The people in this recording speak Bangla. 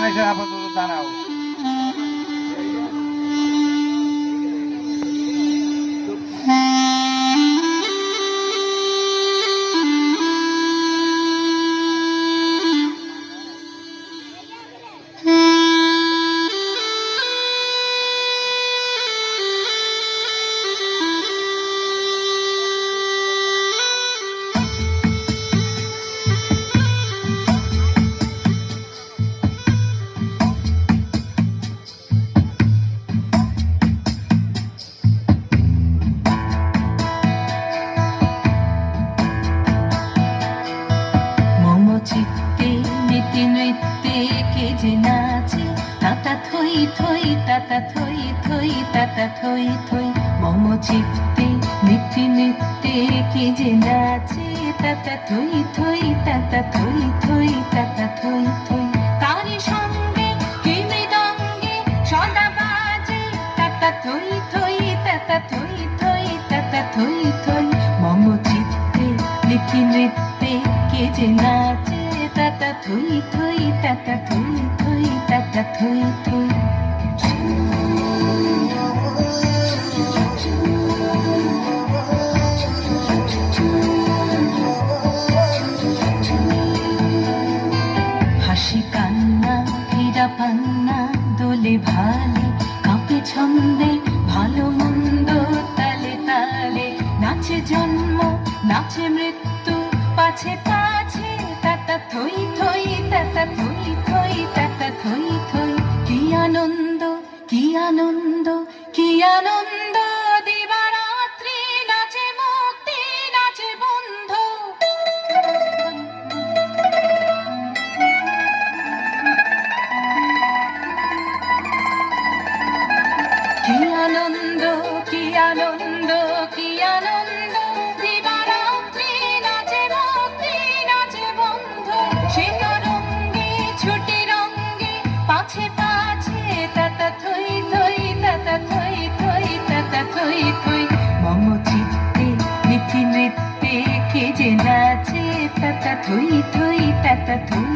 এসে আপাতত দাঁড়াও। চিত্তে নীতি নৃত্যে কে যে নাচে তাতা থই থই তাতা থই থই তাতা থই থই মম চিত্তে নীতি নৃত্যে কে যে নাচে তাতা থই থই তাতা থই থই তাতা থই থই তারি সঙ্গে কি মৃদঙ্গে সদা বাজে তাতা থই থই তাতা থই থই তাতা থই থই মম চিত্তে নীতি নৃত্যে কে যে নাচে তাতা থই থই তাতা থই থই তাতা থই থই হাসি কান্না হীরা পান্না দোলে ভালে কাঁপে ছন্দে ভালো মন্দ তালে তালে নাচে জন্ম নাচে মৃত্যু পাছে পাছে তাতা থই থই তাতা থই থই তাতা থই থই কি আনন্দ কি আনন্দ কি আনন্দ দিবারাত্রি নাচে মুক্তি নাচে বন্ধ কি আনন্দ কি আনন্দ কি আনন্দ দিবারাত্রি নাচে মুক্তি নাচে বন্ধ সে তরঙ্গে ছুটি রঙ্গে পাছে পাছে তাতা থই থই তাতা থই থই তাতা থই থই মম চিত্তে নীতি নৃত্যে কে যে নাচে তাতা থই থই তাতা থই